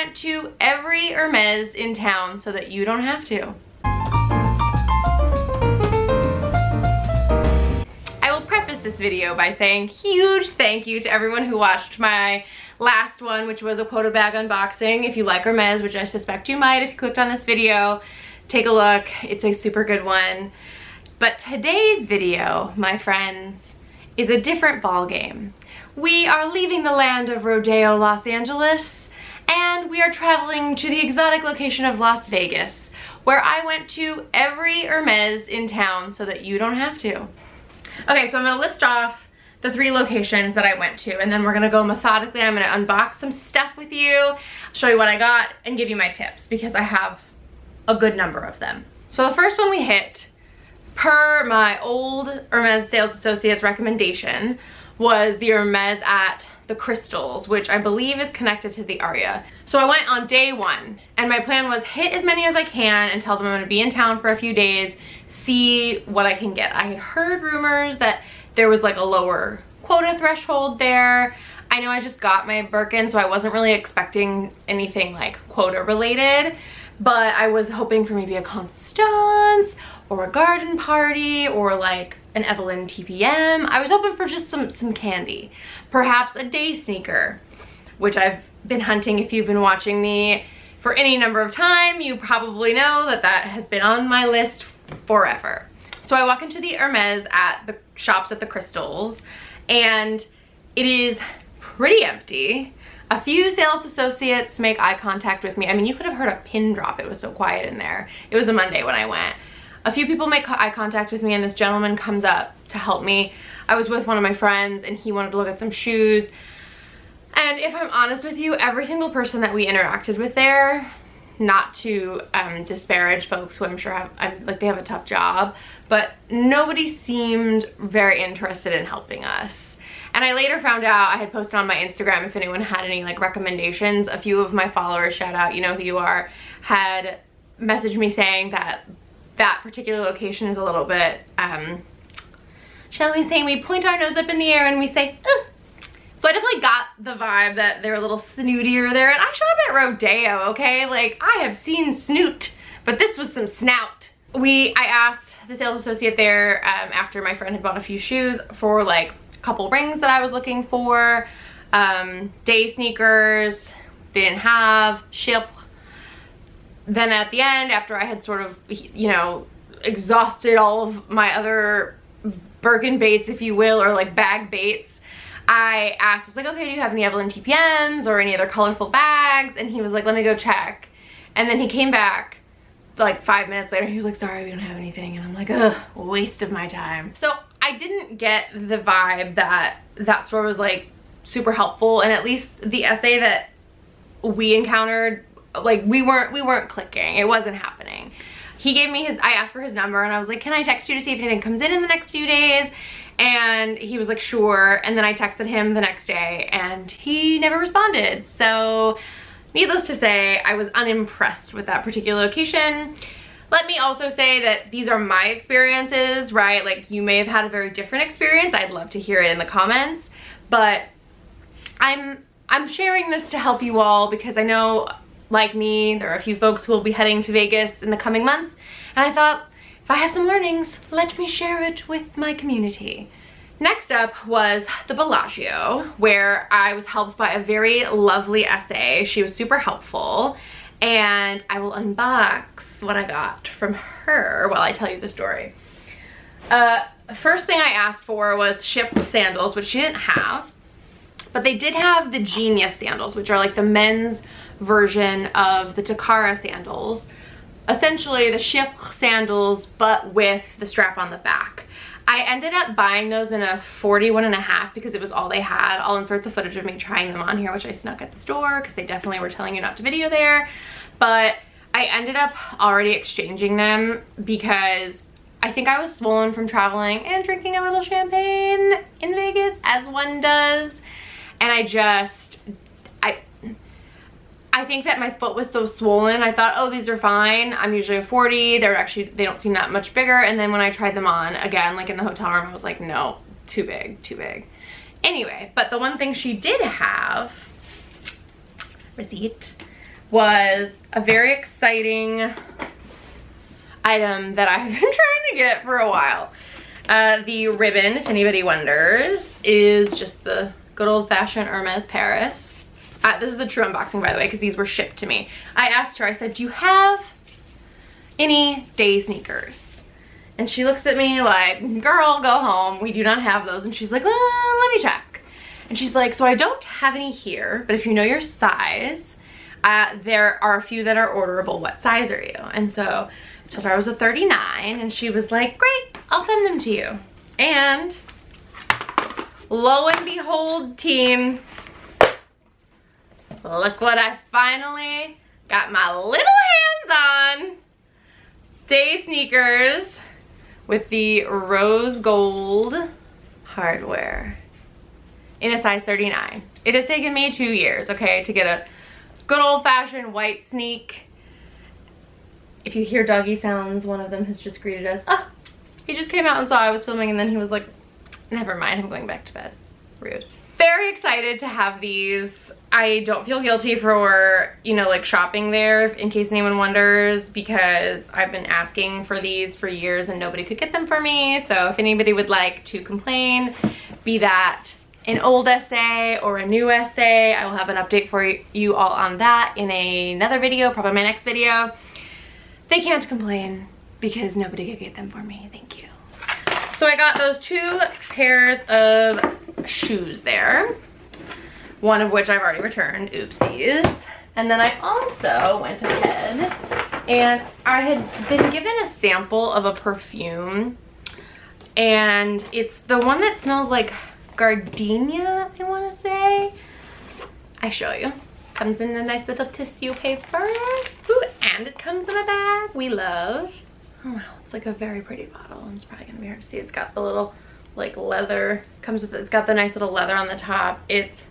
went to every Hermes in town so that you don't have to. I will preface this video by saying huge thank you to everyone who watched my last one, which was a quota bag unboxing. If you like Hermes, which I suspect you might if you clicked on this video, take a look. It's a super good one. But today's video, my friends, is a different ball game. We are leaving the land of Rodeo, Los Angeles, and we are traveling to the exotic location of Las Vegas, where I went to every Hermes in town so that you don't have to. Okay, so I'm gonna list off the 3 locations that I went to, and then we're gonna go methodically. I'm gonna unbox some stuff with you, show you what I got, and give you my tips, because I have a good number of them. So the first one we hit, per my old Hermes sales associate's recommendation, was the Hermes at the Crystals, which I believe is connected to the Aria. So I went on day 1, and my plan was hit as many as I can and tell them I'm gonna be in town for a few days, see what I can get. I had heard rumors that there was like a lower quota threshold there. I know I just got my Birkin, so I wasn't really expecting anything like quota related, but I was hoping for maybe a Constance or a garden party or like an Evelyn TPM. I was hoping for just some candy. Perhaps a day sneaker, which I've been hunting. If you've been watching me for any number of time, you probably know that that has been on my list forever. So I walk into the Hermes at the shops at the Crystals, and it is pretty empty. A few sales associates make eye contact with me. I mean, you could have heard a pin drop. It was so quiet in there. It was a Monday when I went. A few people make eye contact with me, and this gentleman comes up to help me. I was with one of my friends, and he wanted to look at some shoes. And if I'm honest with you, every single person that we interacted with there, not to disparage folks who I'm sure have, like, they have a tough job, but nobody seemed very interested in helping us. And I later found out, I had posted on my Instagram if anyone had any like recommendations. A few of my followers, shout out, you know who you are, had messaged me saying that that particular location is a little bit, shall we say, we point our nose up in the air and we say, ugh. So I definitely got the vibe that they're a little snootier there. And I shop at Rodeo, okay? Like, I have seen snoot, but this was some snout. I asked the sales associate there after my friend had bought a few shoes for like a couple rings that I was looking for, day sneakers, they didn't have, ship. Then at the end, after I had sort of, you know, exhausted all of my other Birkin baits, if you will, or like bag baits, I asked, I was like, okay, do you have any Evelyn TPMs or any other colorful bags? And he was like, let me go check. And then he came back like 5 minutes later. He was like, sorry, we don't have anything. And I'm like, ugh, waste of my time. So I didn't get the vibe that that store was like super helpful. And at least the essay that we encountered, like we weren't clicking. It wasn't happening. He gave me I asked for his number, and I was like, can I text you to see if anything comes in the next few days? And he was like, sure. And then I texted him the next day, and he never responded. So needless to say, I was unimpressed with that particular location. Let me also say that these are my experiences, right? Like, you may have had a very different experience. I'd love to hear it in the comments, but I'm sharing this to help you all, because I know, like me, there are a few folks who will be heading to Vegas in the coming months, and I thought, if I have some learnings, let me share it with my community. Next up was the Bellagio, where I was helped by a very lovely SA. She was super helpful, and I will unbox what I got from her while I tell you the story. First thing I asked for was ship sandals, which she didn't have, but they did have the Genius sandals, which are like the men's version of the Takara sandals. Essentially the ship sandals, but with the strap on the back. I ended up buying those in a 41.5 because it was all they had. I'll insert the footage of me trying them on here, which I snuck at the store because they definitely were telling you not to video there. But I ended up already exchanging them because I think I was swollen from traveling and drinking a little champagne in Vegas, as one does. And I think that my foot was so swollen, I thought, oh, these are fine. I'm usually a 40. They don't seem that much bigger. And then when I tried them on again, like in the hotel room, I was like, no, too big, too big. Anyway, but the one thing she did have, receipt, was a very exciting item that I've been trying to get for a while. The ribbon, if anybody wonders, is just the good old-fashioned Hermes Paris. This is a true unboxing, by the way, because these were shipped to me. I asked her, I said, do you have any day sneakers? And she looks at me like, girl, go home. We do not have those. And she's like, let me check. And she's like, so I don't have any here, but if you know your size, there are a few that are orderable. What size are you? And so I told her I was a 39, and she was like, great, I'll send them to you. And lo and behold, team, look what I finally got my little hands on. Day sneakers with the rose gold hardware in a size 39. It has taken me 2 years, okay, to get a good old-fashioned white sneak. If you hear doggy sounds, one of them has just greeted us. Ah, he just came out and saw I was filming, and then he was like, never mind, I'm going back to bed. Rude. Very excited to have these. I don't feel guilty for, you know, like shopping there, in case anyone wonders, because I've been asking for these for years and nobody could get them for me. So if anybody would like to complain, be that an old essay or a new essay, I will have an update for you all on that in another video, probably my next video. They can't complain because nobody could get them for me. Thank you. So I got those 2 pairs of shoes there, one of which I've already returned, oopsies. And then I also went ahead and I had been given a sample of a perfume, and it's the one that smells like gardenia, I want to say. I show you. Comes in a nice little tissue paper. Ooh, and it comes in a bag we love. Oh wow, it's like a very pretty bottle. It's probably gonna be hard to see. It's got the little like leather, comes with it. It's got the nice little leather on the top. It's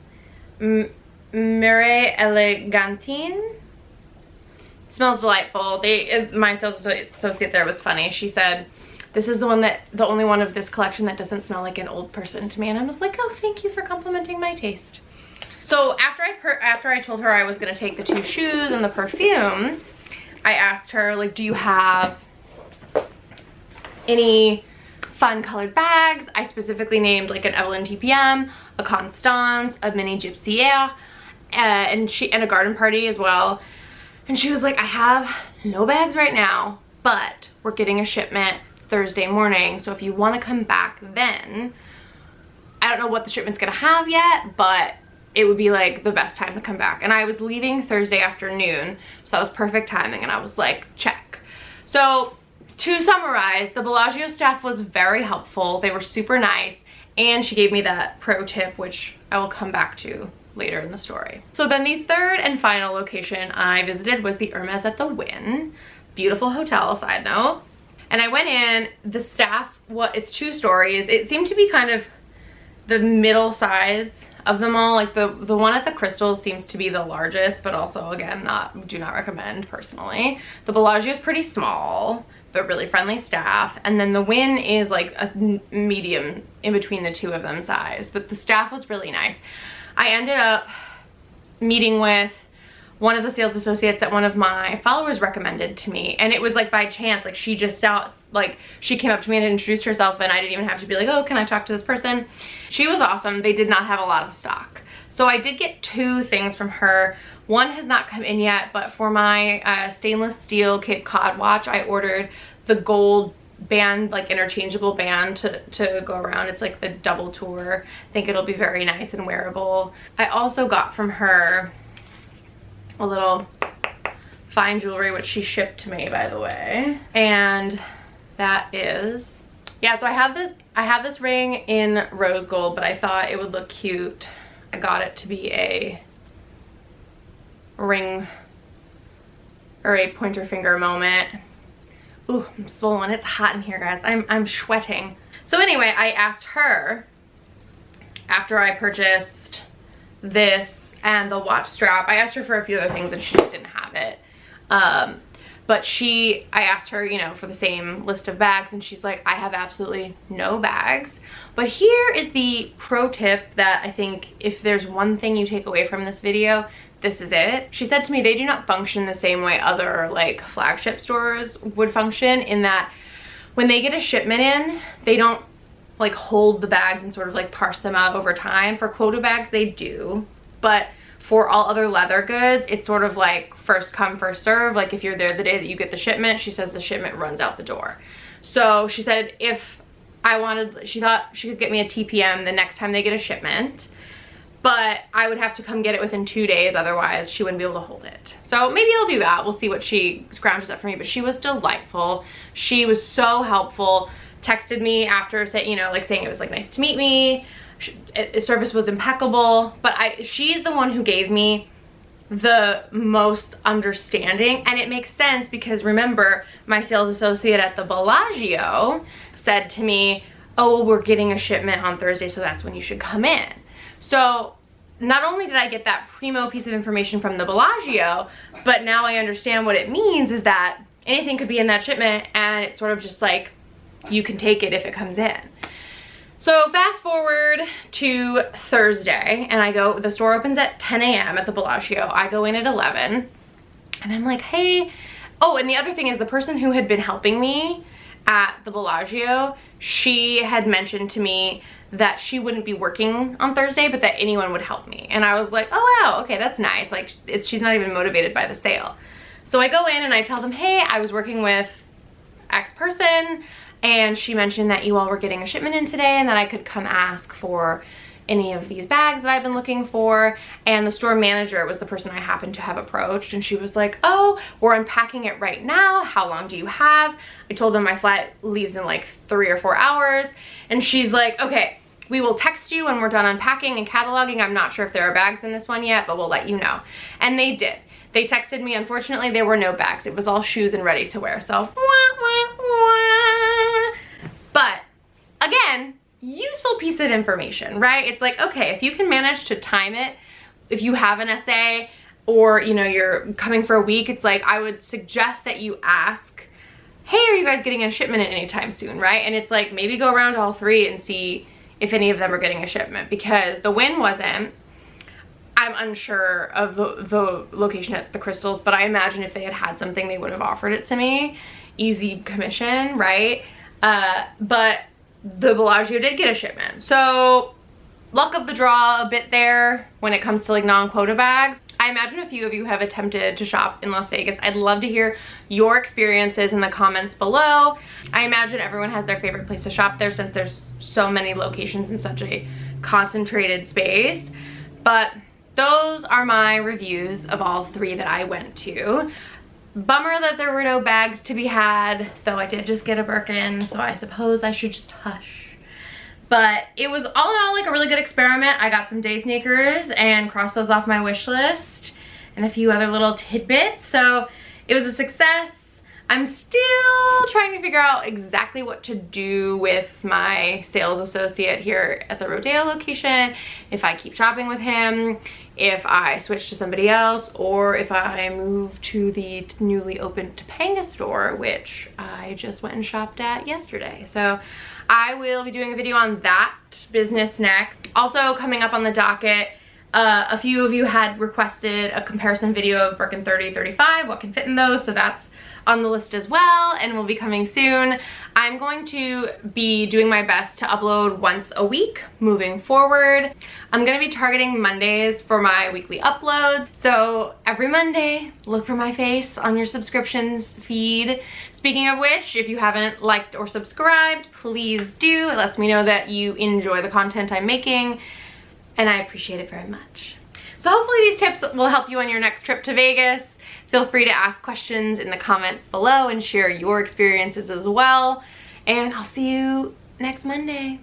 Mire Elegantine. It smells delightful. My sales associate there was funny. She said, this is the only one of this collection that doesn't smell like an old person to me. And I was like, oh, thank you for complimenting my taste. So after I told her I was gonna take the 2 shoes and the perfume, I asked her, like, do you have any fun colored bags? I specifically named like an Evelyn TPM, a Constance, a mini Gypsier, and a garden party as well. And she was like, I have no bags right now, but we're getting a shipment Thursday morning, so if you want to come back then, I don't know what the shipment's gonna have yet, but it would be like the best time to come back. And I was leaving Thursday afternoon, so that was perfect timing, and I was like, check. So to summarize, the Bellagio staff was very helpful. They were super nice, and she gave me that pro tip, which I will come back to later in the story. So then the third and final location I visited was the Hermes at the Wynn. Beautiful hotel, side note. And I went in, the staff, it's 2 stories. It seemed to be kind of the middle size of them all. Like the one at the Crystal seems to be the largest, but also again, do not recommend personally. The Bellagio is pretty small, but really friendly staff. And then the Wynn is like a medium in between the 2 of them size, but the staff was really nice. I ended up meeting with one of the sales associates that one of my followers recommended to me, and it was like by chance. Like she just saw, like she came up to me and introduced herself, and I didn't even have to be like, oh, can I talk to this person? She was awesome. They did not have a lot of stock, so I did get 2 things from her. One has not come in yet, but for my stainless steel Cape Cod watch, I ordered the gold band, like interchangeable band to go around. It's like the double tour. I think it'll be very nice and wearable. I also got from her a little fine jewelry, which she shipped to me, by the way. And that is, yeah, so I have this ring in rose gold, but I thought it would look cute. I got it to be a ring or a pointer finger moment. Ooh, I'm swollen. It's hot in here, guys. I'm sweating. So anyway, I asked her after I purchased this and the watch strap. I asked her for a few other things and she just didn't have it. But I asked her, you know, for the same list of bags, and she's like, I have absolutely no bags. But here is the pro tip that I think if there's one thing you take away from this video, this is it. She said to me they do not function the same way other like flagship stores would function, in that when they get a shipment in, they don't like hold the bags and sort of like parse them out over time. For quota bags they do, but for all other leather goods, it's sort of like first come, first serve. Like if you're there the day that you get the shipment, she says the shipment runs out the door. So she said if I wanted, she thought she could get me a TPM the next time they get a shipment, but I would have to come get it within 2 days, otherwise she wouldn't be able to hold it. So maybe I'll do that. We'll see what she scrounges up for me, but she was delightful. She was so helpful. Texted me after saying, you know, like saying it was like nice to meet me. Service was impeccable, but she's the one who gave me the most understanding, and it makes sense because remember, my sales associate at the Bellagio said to me, oh, well, we're getting a shipment on Thursday, so that's when you should come in. So not only did I get that primo piece of information from the Bellagio, but now I understand what it means is that anything could be in that shipment, and it's sort of just like you can take it if it comes in. So fast forward to Thursday, and I go, the store opens at 10 a.m. at the Bellagio. I go in at 11, and I'm like, hey. Oh, and the other thing is the person who had been helping me at the Bellagio, she had mentioned to me that she wouldn't be working on Thursday, but that anyone would help me. And I was like, oh wow, okay, that's nice. Like she's not even motivated by the sale. So I go in and I tell them, hey, I was working with X person, and she mentioned that you all were getting a shipment in today and that I could come ask for any of these bags that I've been looking for. And the store manager was the person I happened to have approached, and she was like, oh, we're unpacking it right now. How long do you have? I told them my flight leaves in like 3 or 4 hours. And she's like, okay, we will text you when we're done unpacking and cataloging. I'm not sure if there are bags in this one yet, but we'll let you know. And they did. They texted me. Unfortunately, there were no bags. It was all shoes and ready to wear. So, but again, useful piece of information, right? It's like, okay, if you can manage to time it, if you have an essay or, you know, you're coming for a week, it's like, I would suggest that you ask, hey, are you guys getting a shipment at any time soon, right? And it's like, maybe go around all 3 and see if any of them are getting a shipment, because the Wynn wasn't. I'm unsure of the location at the Crystals, but I imagine if they had had something, they would have offered it to me. Easy commission, right? But the Bellagio did get a shipment. So luck of the draw a bit there when it comes to like non-quota bags. I imagine a few of you have attempted to shop in Las Vegas. I'd love to hear your experiences in the comments below. I imagine everyone has their favorite place to shop there since there's so many locations in such a concentrated space. But those are my reviews of all 3 that I went to. Bummer that there were no bags to be had, though I did just get a Birkin, so I suppose I should just hush. But it was all in all like a really good experiment. I got some day sneakers and crossed those off my wish list and a few other little tidbits. So it was a success. I'm still trying to figure out exactly what to do with my sales associate here at the Rodeo location. If I keep shopping with him, if I switch to somebody else, or if I move to the newly opened Topanga store, which I just went and shopped at yesterday. So I will be doing a video on that business next. Also coming up on the docket, a few of you had requested a comparison video of Birkin 30, 35, what can fit in those, so that's on the list as well and will be coming soon. I'm going to be doing my best to upload once a week moving forward. I'm going to be targeting Mondays for my weekly uploads, so every Monday look for my face on your subscriptions feed. Speaking of which, if you haven't liked or subscribed, please do. It lets me know that you enjoy the content I'm making, and I appreciate it very much. So hopefully these tips will help you on your next trip to Vegas. Feel free to ask questions in the comments below and share your experiences as well. And I'll see you next Monday.